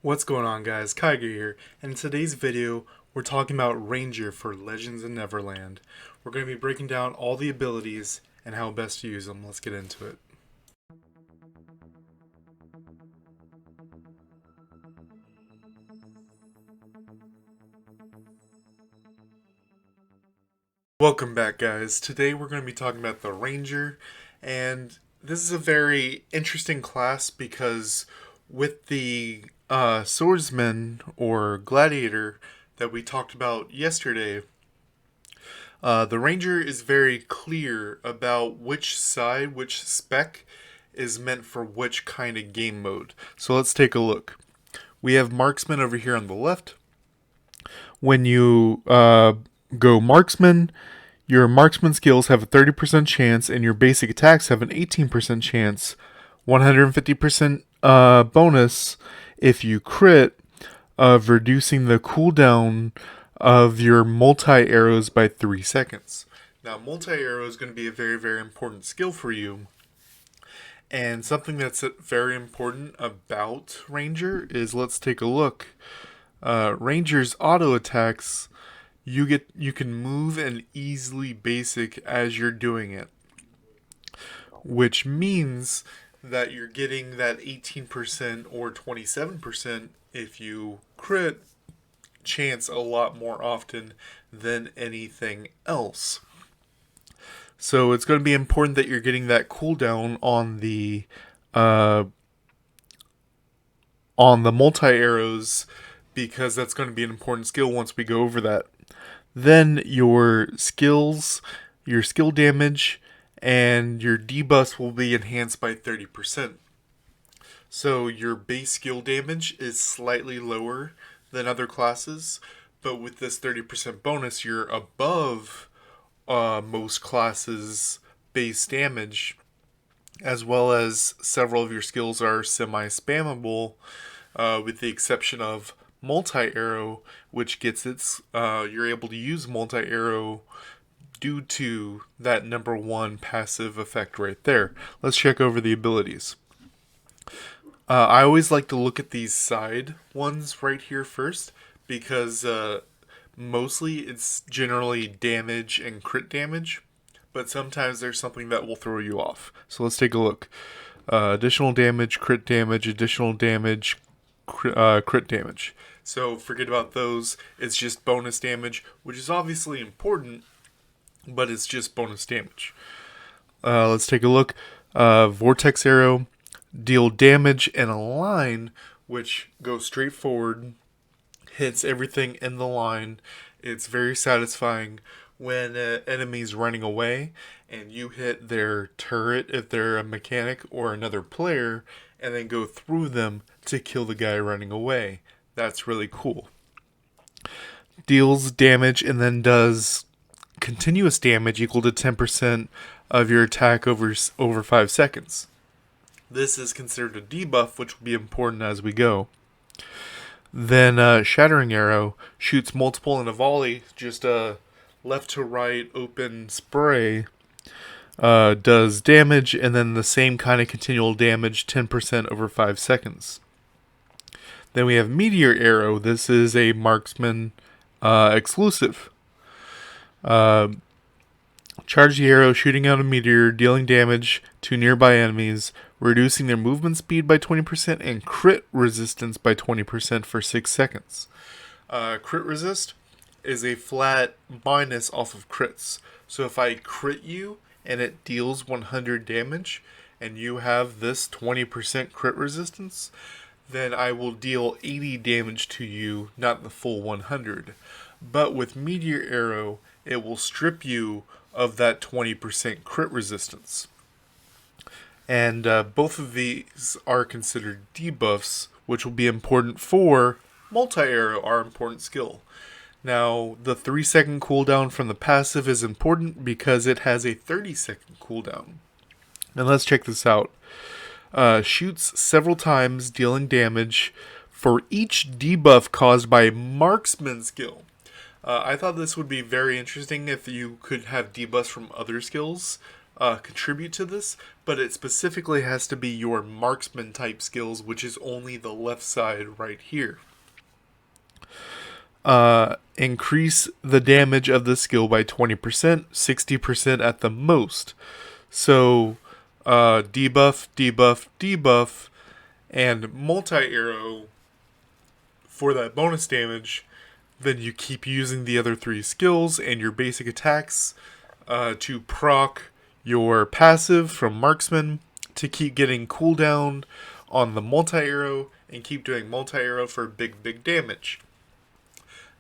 What's going on, guys? Kigerr here, and in today's video we're talking about Ranger for Legends in Neverland. We're going to be breaking down all the abilities and how best to use them. Let's get into it. Welcome back, guys. Today we're going to be talking about the Ranger, and this is a very interesting class because with the swordsman or gladiator that we talked about yesterday, the Ranger is very clear about which side, which spec is meant for which kind of game mode. So let's take a look. We have Marksman over here on the left. When you go Marksman, your Marksman skills have a 30% chance, and your basic attacks have an 18% chance, 150% bonus if you crit, of reducing the cooldown of your multi-arrows by 3 seconds. Now, multi-arrow is going to be a very, very important skill for you. And something that's very important about Ranger is, let's take a look. Ranger's auto attacks, you can move and easily basic as you're doing it, which means that you're getting that 18% or 27% if you crit chance a lot more often than anything else. So it's going to be important that you're getting that cooldown on the multi arrows, because that's going to be an important skill once we go over that. Then your skills, your skill damage, and your debuffs will be enhanced by 30%. So your base skill damage is slightly lower than other classes, but with this 30% bonus, you're above most classes' base damage, as well as several of your skills are semi-spammable, with the exception of multi-arrow, which gets its, you're able to use multi-arrow due to that number one passive effect right there. Let's check over the abilities. I always like to look at these side ones right here first, because mostly it's generally damage and crit damage, but sometimes there's something that will throw you off. So let's take a look. Additional damage, crit damage, additional damage, crit damage. So forget about those. It's just bonus damage, which is obviously important, but it's just bonus damage. Let's take a look. Vortex Arrow, deal damage in a line, which goes straight forward, hits everything in the line. It's very satisfying when an enemy's running away and you hit their turret if they're a mechanic or another player, and then go through them to kill the guy running away. That's really cool. Deals damage and then does continuous damage equal to 10% of your attack over 5 seconds. This is considered a debuff, which will be important as we go. Then Shattering Arrow shoots multiple in a volley, just a left to right open spray, does damage, and then the same kind of continual damage, 10% over 5 seconds. Then we have Meteor Arrow. This is a Marksman exclusive. Charge the arrow, shooting out a meteor, dealing damage to nearby enemies, reducing their movement speed by 20% and crit resistance by 20% for 6 seconds. Crit resist is a flat minus off of crits. So if I crit you and it deals 100 damage and you have this 20% crit resistance, then I will deal 80 damage to you, not the full 100. But with Meteor Arrow, it will strip you of that 20% crit resistance. And both of these are considered debuffs, which will be important for multi-arrow, our important skill. Now, the 3-second cooldown from the passive is important because it has a 30-second cooldown. And let's check this out. Shoots several times, dealing damage for each debuff caused by Marksman skill. I thought this would be very interesting if you could have debuffs from other skills, contribute to this, but it specifically has to be your Marksman type skills, which is only the left side right here. Increase the damage of the skill by 20%, 60% at the most. So, debuff, debuff, debuff, and multi-arrow for that bonus damage. Then you keep using the other 3 skills and your basic attacks to proc your passive from Marksman to keep getting cooldown on the multi-arrow and keep doing multi-arrow for big damage.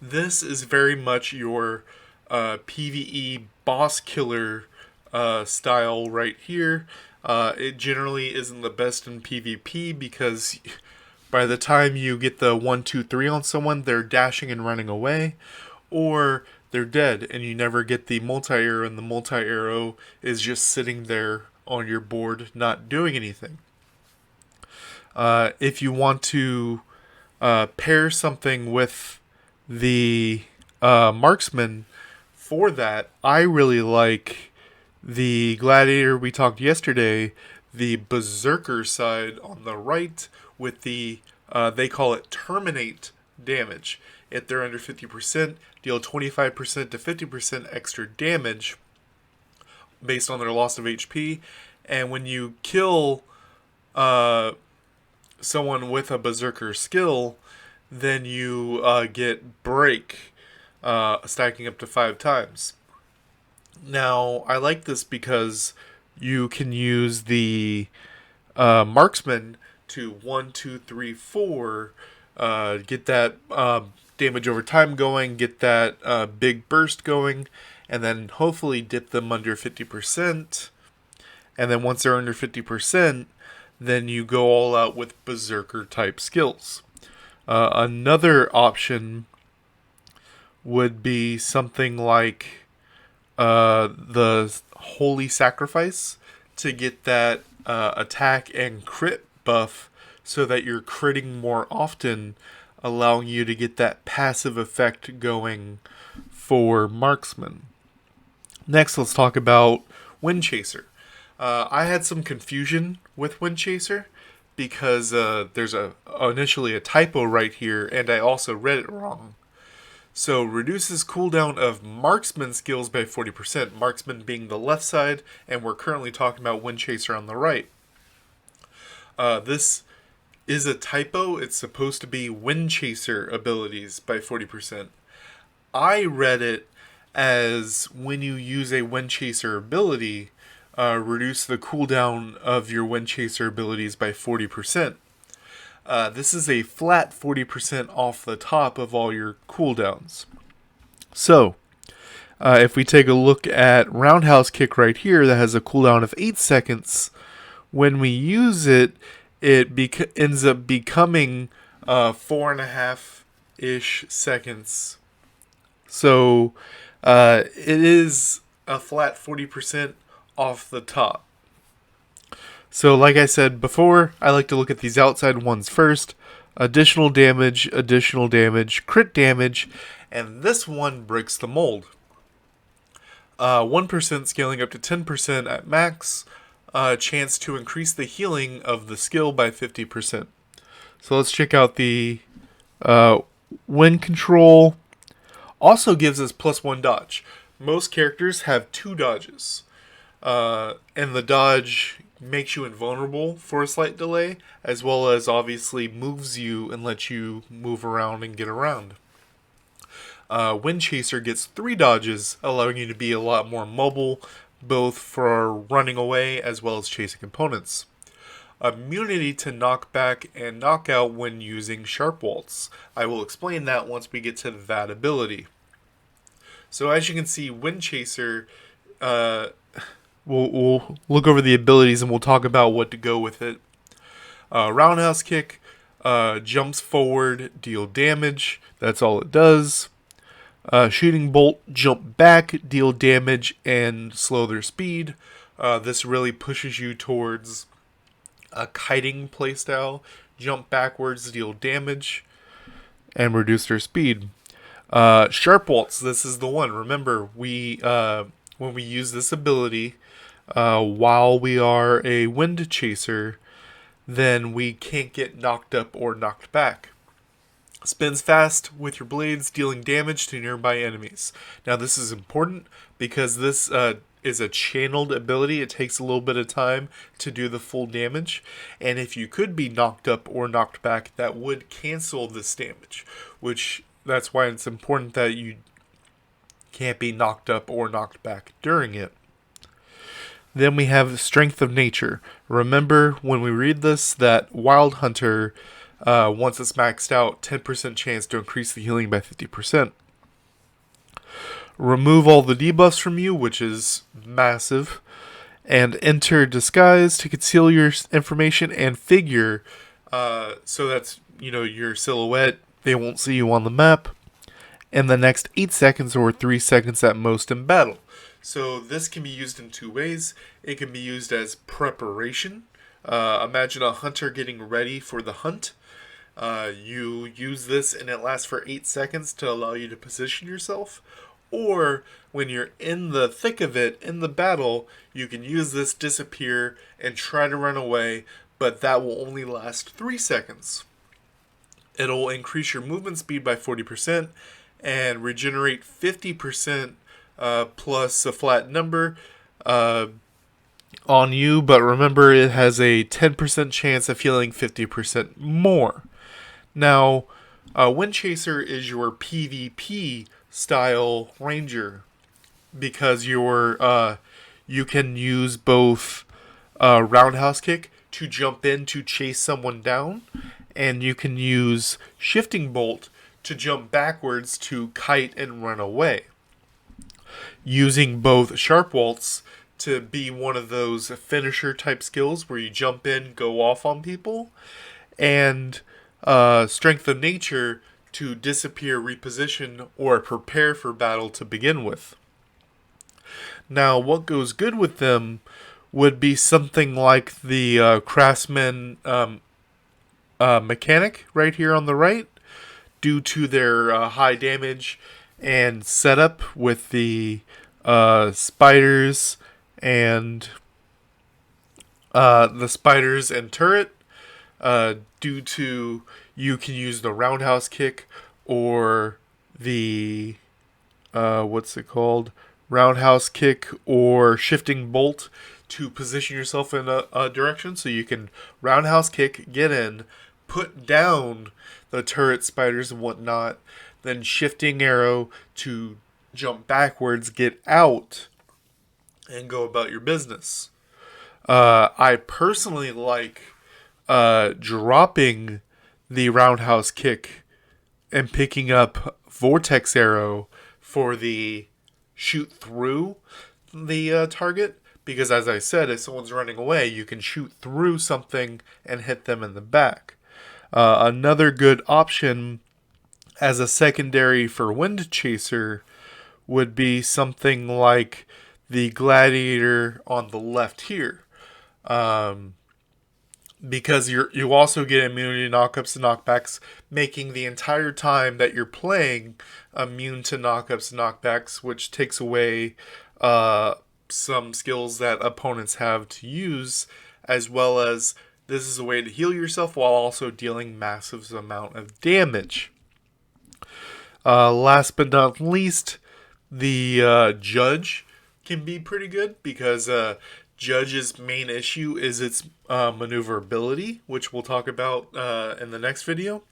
This is very much your PvE boss killer style right here. It generally isn't the best in PvP because by the time you get the 1, 2, 3 on someone, they're dashing and running away, or they're dead and you never get the multi-arrow, and the multi-arrow is just sitting there on your board not doing anything. If you want to pair something with the Marksman for that, I really like the Gladiator we talked yesterday, the Berserker side on the right with the, they call it Terminate damage. If they're under 50%, deal 25% to 50% extra damage based on their loss of HP. And when you kill someone with a Berserker skill, then you get Break, stacking up to 5 times. Now, I like this because you can use the Marksman to 1, 2, 3, 4, get that damage over time going, get that big burst going, and then hopefully dip them under 50%. And then once they're under 50%, then you go all out with Berserker type skills. Another option would be something like the Holy Sacrifice to get that attack and crit buff so that you're critting more often, allowing you to get that passive effect going for Marksman. Next, let's talk about Wind Chaser. I had some confusion with Wind Chaser because there's initially a typo right here, and I also read it wrong. So, reduces cooldown of Marksman skills by 40%, Marksman being the left side, and we're currently talking about Wind Chaser on the right. This is a typo. It's supposed to be Wind Chaser abilities by 40%. I read it as when you use a Wind Chaser ability, reduce the cooldown of your Wind Chaser abilities by 40%. This is a flat 40% off the top of all your cooldowns. So, if we take a look at Roundhouse Kick right here that has a cooldown of 8 seconds, when we use it, it ends up becoming 4.5-ish seconds. So, it is a flat 40% off the top. So like I said before, I like to look at these outside ones first. Additional damage, crit damage, and this one breaks the mold. 1% scaling up to 10% at max. Chance to increase the healing of the skill by 50%. So let's check out the wind control. Also gives us +1 dodge. Most characters have 2 dodges. And the dodge makes you invulnerable for a slight delay, as well as obviously moves you and lets you move around and get around. Wind Chaser gets 3 dodges, allowing you to be a lot more mobile, both for running away as well as chasing opponents. Immunity to knockback and knockout when using Sharp Waltz. I will explain that once we get to that ability. So as you can see, Wind Chaser, we'll look over the abilities and we'll talk about what to go with it. Roundhouse Kick, jumps forward, deal damage. That's all it does. Shooting Bolt, jump back, deal damage, and slow their speed. This really pushes you towards a kiting playstyle. Jump backwards, deal damage, and reduce their speed. Sharp Waltz, this is the one. Remember, when we use this ability, while we are a Wind Chaser, then we can't get knocked up or knocked back. Spins fast with your blades, dealing damage to nearby enemies. Now this is important because this is a channeled ability. It takes a little bit of time to do the full damage, and if you could be knocked up or knocked back, that would cancel this damage, which that's why it's important that you can't be knocked up or knocked back during it. Then we have Strength of Nature. Remember when we read this that Wild Hunter, once it's maxed out, 10% chance to increase the healing by 50%. Remove all the debuffs from you, which is massive, and enter Disguise to conceal your information and figure, so that's, your silhouette. They won't see you on the map in the next 8 seconds or 3 seconds at most in battle. So this can be used in two ways. It can be used as preparation. Imagine a hunter getting ready for the hunt. You use this and it lasts for 8 seconds to allow you to position yourself. Or when you're in the thick of it, in the battle, you can use this, disappear, and try to run away, but that will only last 3 seconds. It'll increase your movement speed by 40% and regenerate 50% plus a flat number on you, but remember it has a 10% chance of healing 50% more. Now, Wind Chaser is your PvP style ranger because you can use both roundhouse kick to jump in to chase someone down, and you can use shifting bolt to jump backwards to kite and run away. Using both sharp waltz to be one of those finisher type skills where you jump in, go off on people, and Strength of Nature to disappear, reposition, or prepare for battle to begin with. Now, what goes good with them would be something like the Craftsman mechanic right here on the right, due to their high damage and setup with the spiders and turret. Due to you can use the roundhouse kick or the roundhouse kick or shifting bolt to position yourself in a direction, so you can roundhouse kick, get in, put down the turret, spiders, and whatnot, then shifting arrow to jump backwards, get out, and go about your business. I personally like dropping the roundhouse kick and picking up Vortex Arrow for the shoot through the target, because as I said, if someone's running away, you can shoot through something and hit them in the back. Another good option as a secondary for Wind Chaser would be something like the Gladiator on the left here. Because you also get immunity to knockups and knockbacks, making the entire time that you're playing immune to knockups and knockbacks, which takes away some skills that opponents have to use, as well as this is a way to heal yourself while also dealing massive amount of damage. Last but not least, the Judge can be pretty good because Judge's main issue is its maneuverability, which we'll talk about in the next video.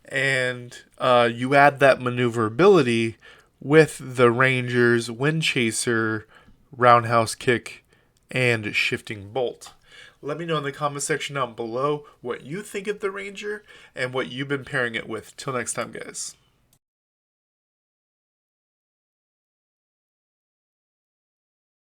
And you add that maneuverability with the Ranger's Wind Chaser, Roundhouse Kick, and Shifting Bolt. Let me know in the comment section down below what you think of the Ranger and what you've been pairing it with. Till next time, guys.